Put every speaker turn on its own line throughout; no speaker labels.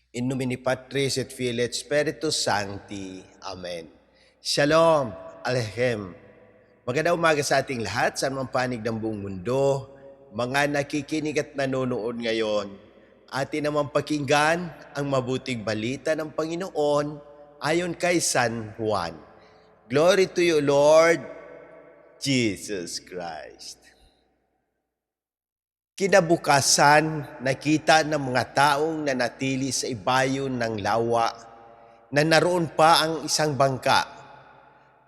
In nomine Patris et Filii et Spiritus Sancti. Amen. Shalom, Aleichem. Magandang umaga sa ating lahat, sa anumang panig ng buong mundo. Mga nakikinig at nanonood ngayon, atin naman pakinggan ang mabuting balita ng Panginoon ayon kay San Juan. Glory to you, Lord Jesus Christ. Kinabukasan, nakita ng mga taong nanatili sa ibayon ng lawa na naroon pa ang isang bangka.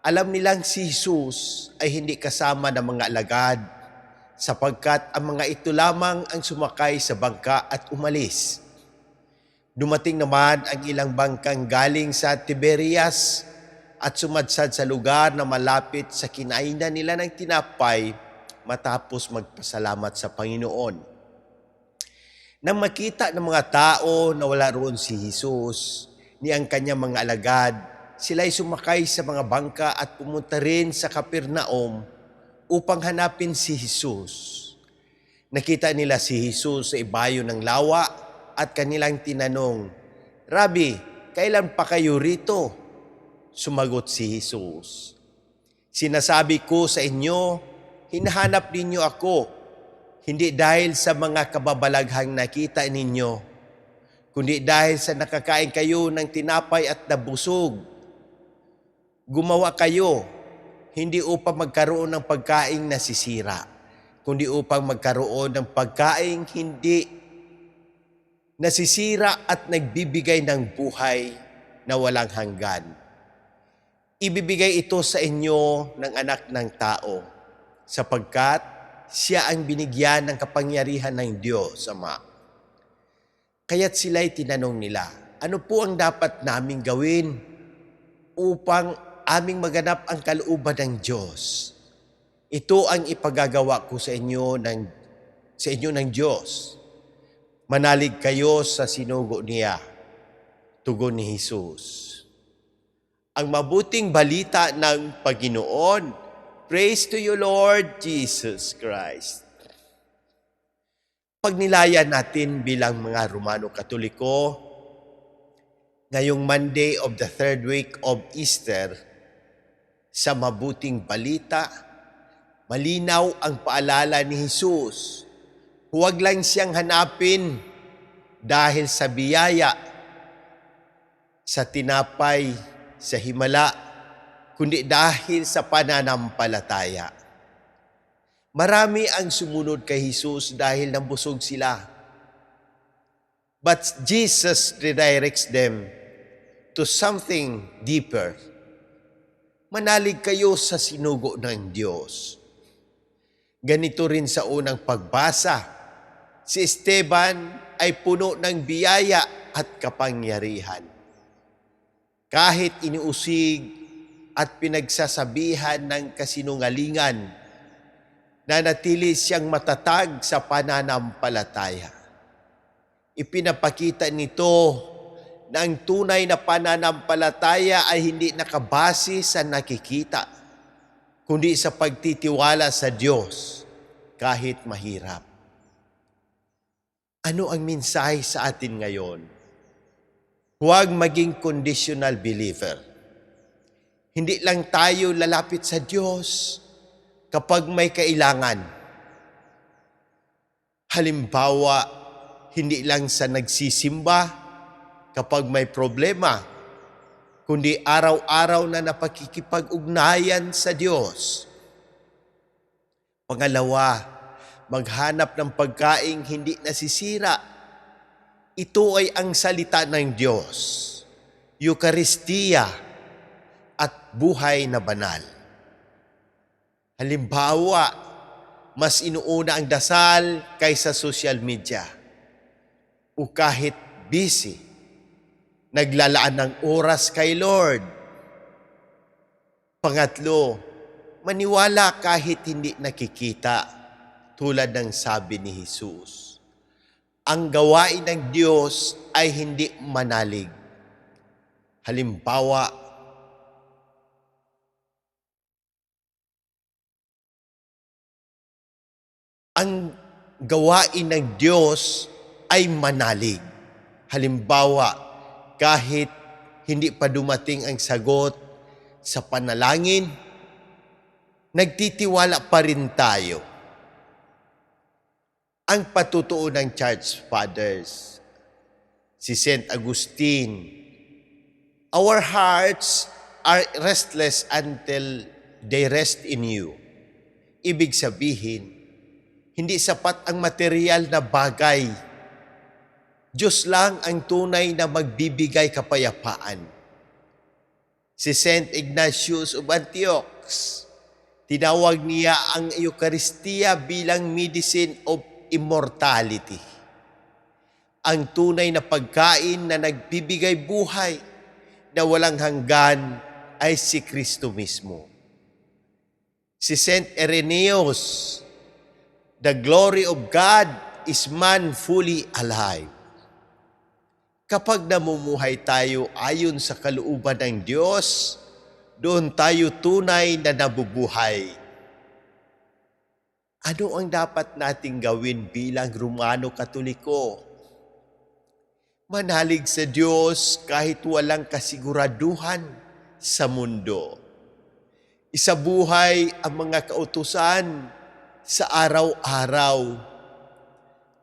Alam nilang si Jesus ay hindi kasama ng mga alagad sapagkat ang mga ito lamang ang sumakay sa bangka at umalis. Dumating naman ang ilang bangkang galing sa Tiberias at sumadsad sa lugar na malapit sa kinainan nila ng tinapay matapos magpasalamat sa Panginoon. Nang makita ng mga tao na wala roon si Jesus ni ang kanyang mga alagad, sila'y sumakay sa mga bangka at pumunta rin sa Capernaum upang hanapin si Jesus. Nakita nila si Jesus sa ibayo ng lawa at kanilang tinanong, "Rabi, kailan pa kayo rito?" Sumagot si Jesus, "Sinasabi ko sa inyo, hinahanap ninyo ako, hindi dahil sa mga kababalaghang nakita ninyo, kundi dahil sa nakakain kayo ng tinapay at nabusog. Gumawa kayo, hindi upang magkaroon ng pagkaing nasisira, kundi upang magkaroon ng pagkaing hindi nasisira at nagbibigay ng buhay na walang hanggan. Ibibigay ito sa inyo ng Anak ng Tao, sapagkat siya ang binigyan ng kapangyarihan ng Diyos Ama." Kaya't sila'y tinanong nila, "Ano po ang dapat naming gawin upang aming maganap ang kalooban ng Diyos?" "Ito ang ipagagawa ko sa inyo ng Diyos. Manalig kayo sa sinugo niya." Tugon ni Jesus. Ang mabuting balita ng Panginoon. Praise to you, Lord Jesus Christ. Pagnilayan natin bilang mga Romano Katoliko, ngayong Monday of the third week of Easter, sa mabuting balita, malinaw ang paalala ni Jesus. Huwag lang siyang hanapin dahil sa biyaya, sa tinapay, sa himala, kundi dahil sa pananampalataya. Marami ang sumunod kay Jesus dahil nabusog sila. But Jesus redirects them to something deeper. Manalig kayo sa sinugo ng Diyos. Ganito rin sa unang pagbasa, si Esteban ay puno ng biyaya at kapangyarihan. Kahit iniusig at pinagsasabihan ng kasinungalingan, nanatili siyang matatag sa pananampalataya. Ipinapakita nito na ang tunay na pananampalataya ay hindi nakabase sa nakikita, kundi sa pagtitiwala sa Diyos kahit mahirap. Ano ang mensahe sa atin ngayon? Huwag maging conditional believer. Hindi lang tayo lalapit sa Diyos kapag may kailangan. Halimbawa, hindi lang sa nagsisimba kapag may problema, kundi araw-araw na napakikipag-ugnayan sa Diyos. Pangalawa, maghanap ng pagkaing hindi nasisira. Ito ay ang salita ng Diyos, Eucharistia at buhay na banal. Halimbawa, mas inuuna ang dasal kaysa social media. O kahit busy, naglalaan ng oras kay Lord. Pangatlo, maniwala kahit hindi nakikita, tulad ng sabi ni Jesus. Ang gawain ng Diyos ay hindi manalig. Halimbawa, ang gawain ng Diyos ay manalig. Halimbawa, kahit hindi pa dumating ang sagot sa panalangin, nagtitiwala pa rin tayo. Ang patutuo ng Church Fathers, si Saint Augustine, our hearts are restless until they rest in you. Ibig sabihin, hindi sapat ang material na bagay. Diyos lang ang tunay na magbibigay kapayapaan. Si Saint Ignatius of Antioch, tinawag niya ang Eucharistia bilang medicine of immortality. Ang tunay na pagkain na nagbibigay buhay na walang hanggan ay si Kristo mismo. Si Saint Irenaeus, the glory of God is man fully alive. Kapag namumuhay tayo ayon sa kalooban ng Diyos, doon tayo tunay na nabubuhay. Ano ang dapat nating gawin bilang Romano Katoliko? Manalig sa Diyos kahit walang kasiguraduhan sa mundo. Isabuhay ang mga kautusan sa araw-araw.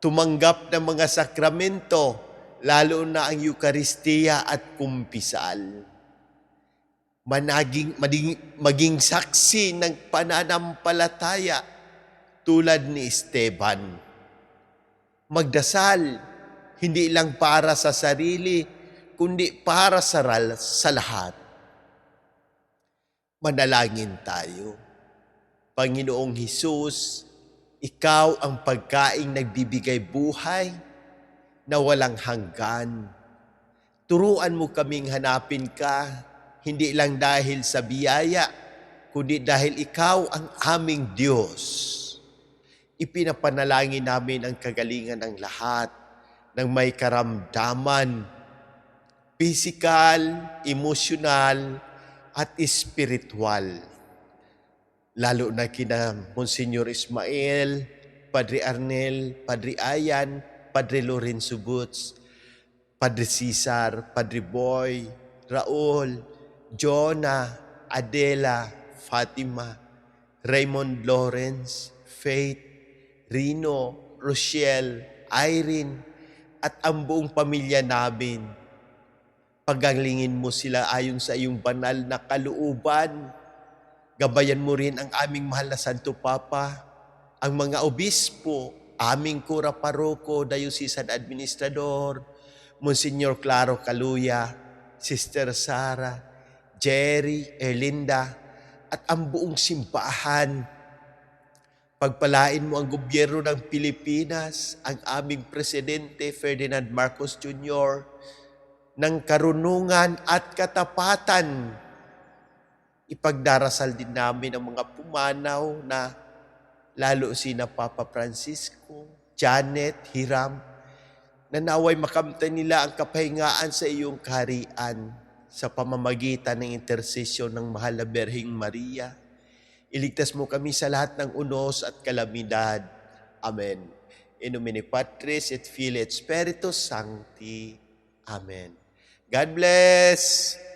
Tumanggap ng mga sakramento, lalo na ang Eucharistia at kumpisal. Maging saksi ng pananampalataya tulad ni Esteban. Magdasal, hindi lang para sa sarili, kundi para sa lahat. Manalangin tayo. Panginoong Hesus, Ikaw ang pagkaing nagbibigay buhay na walang hanggan. Turuan mo kaming hanapin ka, hindi lang dahil sa biyaya, kundi dahil Ikaw ang aming Diyos. Ipinapanalangin namin ang kagalingan ng lahat ng may karamdaman, physical, emosyonal, at spiritual. Lalo na kina Monsignor Ismael, Padre Arnel, Padre Ayan, Padre Lorenzo Boots, Padre Cesar, Padre Boy, Raul, Jonah, Adela, Fatima, Raymond Lawrence, Faith, Rino, Rochelle, Irene, at ang buong pamilya namin. Pagalingin mo sila ayon sa iyong banal na kalooban. Gabayan mo rin ang aming mahal na Santo Papa, ang mga obispo, aming kura paroko, diocesan administrador, Monsignor Claro Caluya, Sister Sara, Jerry, Erlinda, at ang buong simbahan. Pagpalain mo ang gobyerno ng Pilipinas, ang aming Presidente Ferdinand Marcos Jr., ng karunungan at katapatan. Ipagdarasal din namin ang mga pumanaw na lalo sina Papa Francisco, Janet, Hiram, na naway makamtan nila ang kapahingaan sa iyong kaharian sa pamamagitan ng intersesyon ng Mahal na Berhing Maria. Iligtas mo kami sa lahat ng unos at kalamidad. Amen. In nomine Patris et Filii et Spiritus Sancti. Amen. God bless!